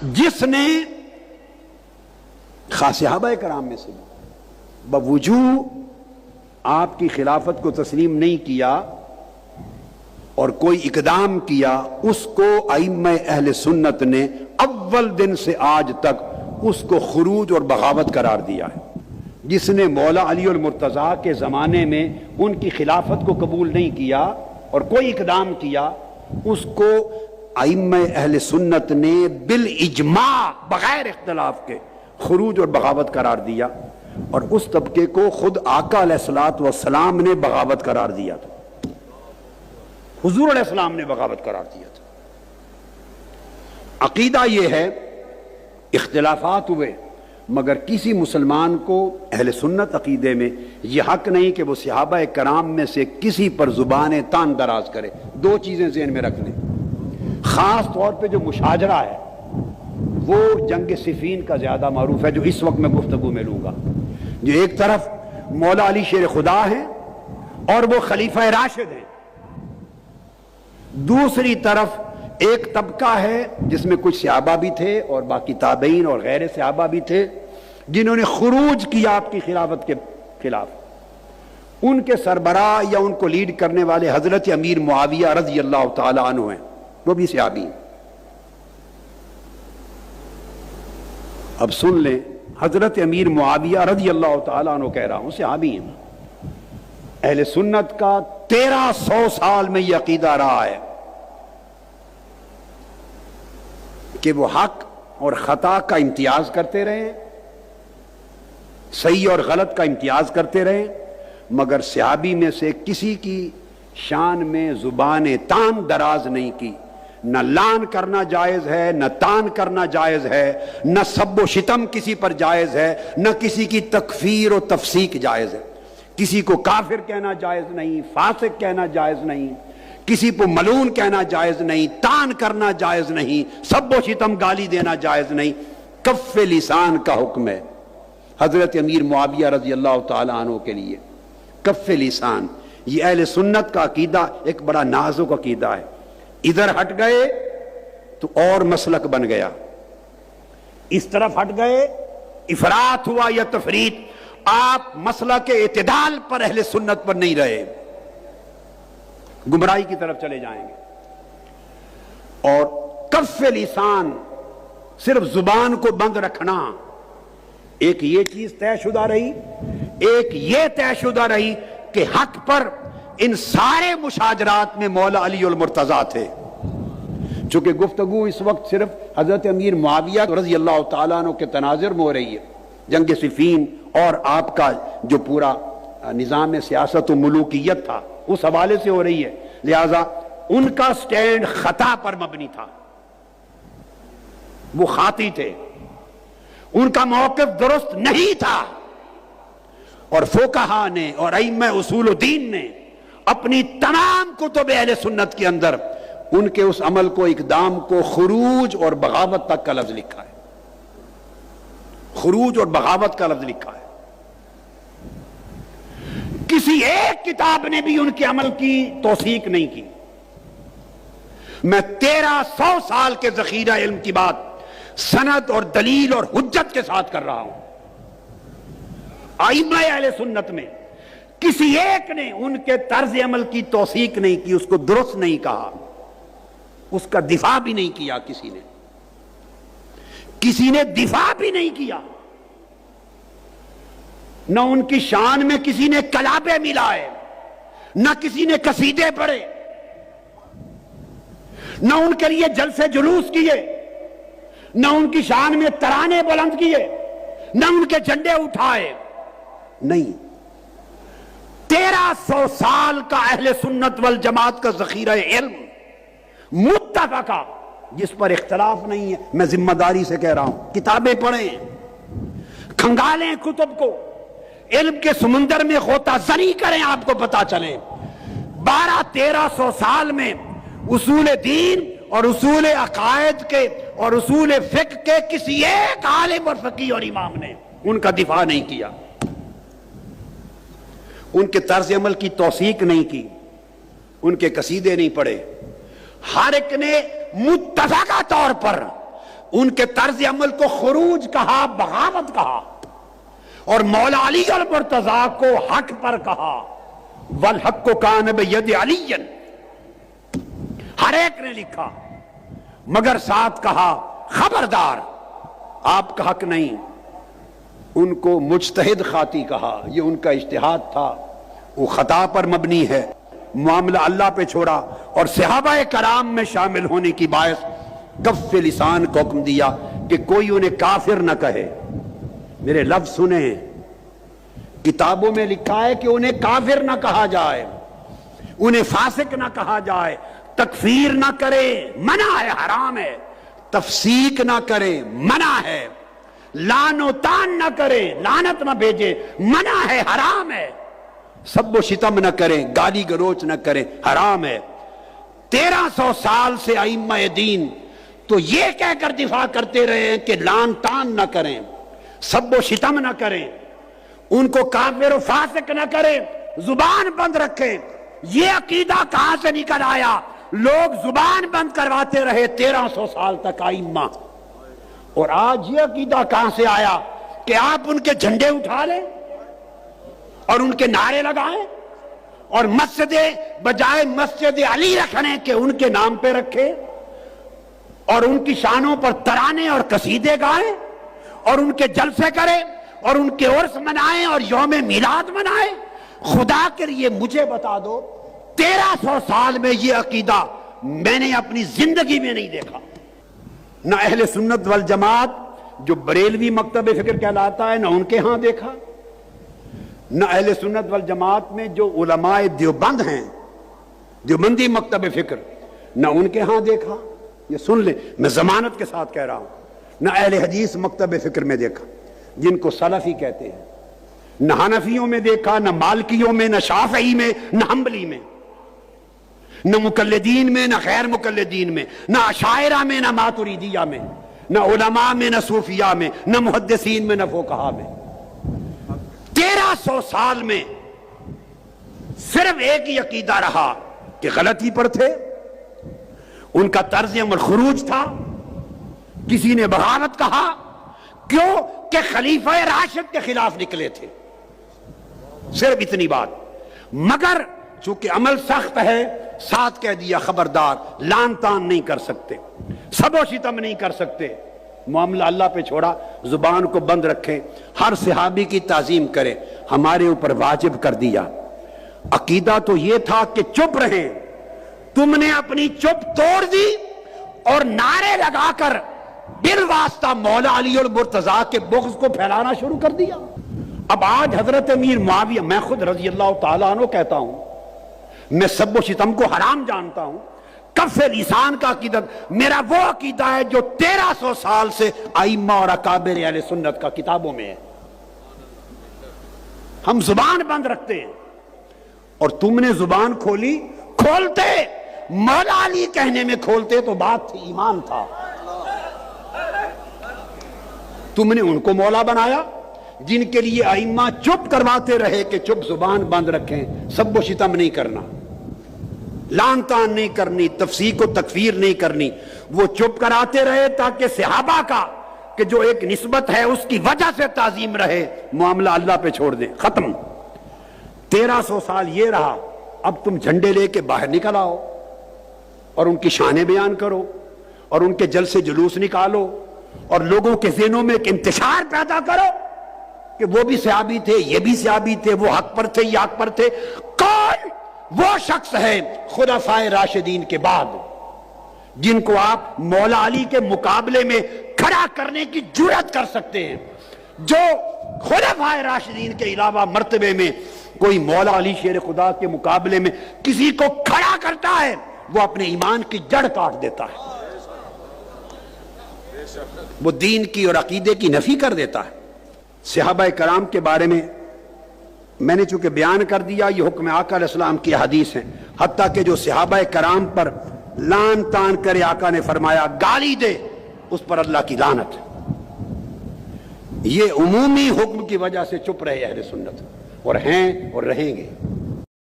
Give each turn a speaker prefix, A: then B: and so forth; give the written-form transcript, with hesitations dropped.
A: جس نے خاص صحابہ کرام میں سے بوجوہ آپ کی خلافت کو تسلیم نہیں کیا اور کوئی اقدام کیا، اس کو ائمہ اہل سنت نے اول دن سے آج تک اس کو خروج اور بغاوت قرار دیا ہے۔ جس نے مولا علی المرتضیٰ کے زمانے میں ان کی خلافت کو قبول نہیں کیا اور کوئی اقدام کیا، اس کو ائمہ اہل سنت نے بالاجماع بغیر اختلاف کے خروج اور بغاوت قرار دیا، اور اس طبقے کو خود آقا علیہ الصلوۃ والسلام نے بغاوت قرار دیا تھا، حضور علیہ السلام نے بغاوت قرار دیا تھا۔ عقیدہ یہ ہے، اختلافات ہوئے مگر کسی مسلمان کو اہل سنت عقیدے میں یہ حق نہیں کہ وہ صحابہ کرام میں سے کسی پر زبان تان دراز کرے۔ دو چیزیں ذہن میں رکھ لیں، خاص طور پہ جو مشاجرہ ہے وہ جنگ صفین کا زیادہ معروف ہے، جو اس وقت میں گفتگو میں لوں گا۔ جو ایک طرف مولا علی شیر خدا ہیں اور وہ خلیفہ راشد ہیں، دوسری طرف ایک طبقہ ہے جس میں کچھ صحابہ بھی تھے اور باقی تابعین اور غیر صحابہ بھی تھے جنہوں نے خروج کیا آپ کی خلافت کے خلاف۔ ان کے سربراہ یا ان کو لیڈ کرنے والے حضرت امیر معاویہ رضی اللہ تعالی عنہ ہیں، وہ بھی صحابی ہیں۔ اب سن لیں، حضرت امیر معاویہ رضی اللہ تعالی عنہ کہہ رہا ہوں، صحابی ہیں۔ اہل سنت کا 1300 سال میں یہ عقیدہ رہا ہے کہ وہ حق اور خطا کا امتیاز کرتے رہے، صحیح اور غلط کا امتیاز کرتے رہے، مگر صحابی میں سے کسی کی شان میں زبان تان دراز نہیں کی۔ نہ لان کرنا جائز ہے، نہ تان کرنا جائز ہے، نہ سب و شتم کسی پر جائز ہے، نہ کسی کی تکفیر و تفسیق جائز ہے۔ کسی کو کافر کہنا جائز نہیں، فاسق کہنا جائز نہیں، کسی کو ملعون کہنا جائز نہیں، تان کرنا جائز نہیں، سب و شتم گالی دینا جائز نہیں۔ کف لسان کا حکم ہے حضرت امیر معاویہ رضی اللہ تعالی عنہ کے لیے۔ کف لسان، یہ اہل سنت کا عقیدہ ایک بڑا نازک عقیدہ ہے۔ ادھر ہٹ گئے تو اور مسلک بن گیا، اس طرف ہٹ گئے افراط ہوا یا تفریط، آپ مسلک اعتدال پر اہل سنت پر نہیں رہے، گمراہی کی طرف چلے جائیں گے۔ اور کف لسان، صرف زبان کو بند رکھنا، ایک یہ چیز طے شدہ رہی، ایک یہ طے شدہ رہی کہ حق پر ان سارے مشاجرات میں مولا علی المرتضیٰ تھے۔ چونکہ گفتگو اس وقت صرف حضرت امیر معاویہ رضی اللہ تعالیٰ عنہ کے تناظر میں ہو رہی ہے، جنگ صفین اور آپ کا جو پورا نظام سیاست و ملوکیت تھا اس حوالے سے ہو رہی ہے، لہذا ان کا سٹینڈ خطا پر مبنی تھا، وہ خاطی تھے، ان کا موقف درست نہیں تھا، اور فقہا نے اور ائمہ اصول الدین نے اپنی تمام کتب اہل سنت کے اندر ان کے اس عمل کو، اقدام کو خروج اور بغاوت تک کا لفظ لکھا ہے، خروج اور بغاوت کا لفظ لکھا ہے۔ کسی ایک کتاب نے بھی ان کے عمل کی توثیق نہیں کی۔ میں 1300 سال کے ذخیرہ علم کی بات سند اور دلیل اور حجت کے ساتھ کر رہا ہوں۔ ائمہ اہل سنت میں کسی ایک نے ان کے طرز عمل کی توثیق نہیں کی، اس کو درست نہیں کہا، اس کا دفاع بھی نہیں کیا، کسی نے دفاع بھی نہیں کیا، نہ ان کی شان میں کسی نے کلابے ملائے، نہ کسی نے قصیدے پڑھے، نہ ان کے لیے جلسے جلوس کیے، نہ ان کی شان میں ترانے بلند کیے، نہ ان کے جھنڈے اٹھائے، نہیں۔ 1300 سال کا اہل سنت والجماعت کا ذخیرہ علم متفقہ، جس پر اختلاف نہیں ہے، میں ذمہ داری سے کہہ رہا ہوں، کتابیں پڑھیں، کھنگالیں کتب کو، علم کے سمندر میں غوطہ زنی کریں، آپ کو پتا چلے 1200-1300 سال میں اصول دین اور اصول عقائد کے اور اصول فقہ کے کسی ایک عالم اور فقیہ اور امام نے ان کا دفاع نہیں کیا، ان کے طرز عمل کی توثیق نہیں کی، ان کے قصیدے نہیں پڑھے۔ ہر ایک نے متفقہ طور پر ان کے طرز عمل کو خروج کہا، بغاوت کہا، اور مولا علی المرتضیٰ کو حق پر کہا، والحق کان بید علی، ہر ایک نے لکھا، مگر ساتھ کہا خبردار آپ کا حق نہیں۔ ان کو مجتہد خاطی کہا، یہ ان کا اجتہاد تھا، وہ خطا پر مبنی ہے، معاملہ اللہ پہ چھوڑا، اور صحابہ کرام میں شامل ہونے کی باعث کف لسان کو حکم دیا کہ کوئی انہیں کافر نہ کہے۔ میرے لفظ سنیں، کتابوں میں لکھا ہے کہ انہیں کافر نہ کہا جائے، انہیں فاسق نہ کہا جائے، تکفیر نہ کرے، منع ہے، حرام ہے، تفسیق نہ کرے، منع ہے، لعن و طعن نہ کرے، لعنت نہ بھیجے، منع ہے، حرام ہے، سب و شتم نہ کریں، گالی گلوچ نہ کریں، حرام ہے۔ 1300 سال سے ائمہ دین تو یہ کہہ کر دفاع کرتے رہے ہیں کہ لعن طعن نہ کریں، سب و شتم نہ کریں، ان کو کافر و فاسق نہ کریں، زبان بند رکھیں۔ یہ عقیدہ کہاں سے نکل آیا؟ لوگ زبان بند کرواتے رہے 1300 سال تک ائمہ، اور آج یہ عقیدہ کہاں سے آیا کہ آپ ان کے جھنڈے اٹھا لیں اور ان کے نعرے لگائیں، اور مسجد بجائے مسجد علی رکھنے کے ان کے نام پہ رکھے، اور ان کی شانوں پر ترانے اور قصیدے گائیں، اور ان کے جلسے کریں، اور ان کے عرس منائیں، اور یوم میلاد منائیں۔ خدا کے لیے مجھے بتا دو، 1300 سال میں یہ عقیدہ میں نے اپنی زندگی میں نہیں دیکھا۔ نہ اہل سنت والجماعت جو بریلوی مکتب فکر کہلاتا ہے، نہ ان کے ہاں دیکھا، نہ اہل سنت والجماعت میں جو علماء دیوبند ہیں، دیوبندی مکتب فکر، نہ ان کے ہاں دیکھا۔ یہ سن لیں، میں ضمانت کے ساتھ کہہ رہا ہوں، نہ اہل حدیث مکتب فکر میں دیکھا جن کو سلفی کہتے ہیں، نہ حنفیوں میں دیکھا، نہ مالکیوں میں، نہ شافعی میں، نہ حنبلی میں، نہ مقلدین میں، نہ غیر مقلدین میں، نہ اشاعرہ میں، نہ ماتریدیہ میں، نہ علماء میں، نہ صوفیاء میں، نہ محدثین میں، نہ فقہاء میں۔ 1300 سال میں صرف ایک ہی عقیدہ رہا کہ غلطی پر تھے، ان کا طرز عمل خروج تھا، کسی نے بغاوت کہا، کیوں کہ خلیفہ راشد کے خلاف نکلے تھے، صرف اتنی بات۔ مگر چونکہ عمل سخت ہے، ساتھ کہہ دیا خبردار، لعن طعن نہیں کر سکتے، سب و شتم نہیں کر سکتے، معاملہ اللہ پہ چھوڑا، زبان کو بند رکھیں، ہر صحابی کی تعظیم کریں، ہمارے اوپر واجب کر دیا۔ عقیدہ تو یہ تھا کہ چپ رہیں، تم نے اپنی چپ توڑ دی اور نعرے لگا کر بالواسطہ مولا علی المرتضیٰ کے بغض کو پھیلانا شروع کر دیا۔ اب آج حضرت امیر معاویہ، میں خود رضی اللہ تعالیٰ عنہ کہتا ہوں، میں سب و شتم کو حرام جانتا ہوں، کف لسان کا عقیدہ میرا وہ عقیدہ ہے جو 1300 سال سے ائمہ اور اکابر اہل سنت کا کتابوں میں ہے۔ ہم زبان بند رکھتے ہیں، اور تم نے زبان کھولی، کھولتے مولا علی کہنے میں کھولتے تو بات تھی، ایمان تھا۔ تم نے ان کو مولا بنایا جن کے لیے ائمہ چپ کرواتے رہے کہ چپ، زبان بند رکھیں، سب و شتم نہیں کرنا، لعن طعن نہیں کرنی، تفسیق و تکفیر نہیں کرنی۔ وہ چپ کراتے رہے تاکہ صحابہ کا کہ جو ایک نسبت ہے اس کی وجہ سے تعظیم رہے، معاملہ اللہ پہ چھوڑ دیں، ختم۔ 1300 سال یہ رہا، اب تم جھنڈے لے کے باہر نکل آؤ اور ان کی شانیں بیان کرو، اور ان کے جلسے جلوس نکالو، اور لوگوں کے ذہنوں میں ایک انتشار پیدا کرو کہ وہ بھی صحابی تھے، یہ بھی صحابی تھے، وہ حق پر تھے، یہ حق پر تھے۔ کون وہ شخص ہے خلفائے راشدین کے بعد جن کو آپ مولا علی کے مقابلے میں کھڑا کرنے کی جرات کر سکتے ہیں؟ جو خلفائے راشدین کے علاوہ مرتبے میں کوئی مولا علی شیر خدا کے مقابلے میں کسی کو کھڑا کرتا ہے، وہ اپنے ایمان کی جڑ کاٹ دیتا ہے، وہ دین کی اور عقیدے کی نفی کر دیتا ہے۔ صحابہ کرام کے بارے میں نے چونکہ بیان کر دیا، یہ حکم آقا علیہ السلام کی حدیث ہیں، حتیٰ کہ جو صحابہ کرام پر لعن طعن کرے، آقا نے فرمایا گالی دے، اس پر اللہ کی لعنت۔ یہ عمومی حکم کی وجہ سے چپ رہے اہل سنت، اور ہیں اور رہیں گے۔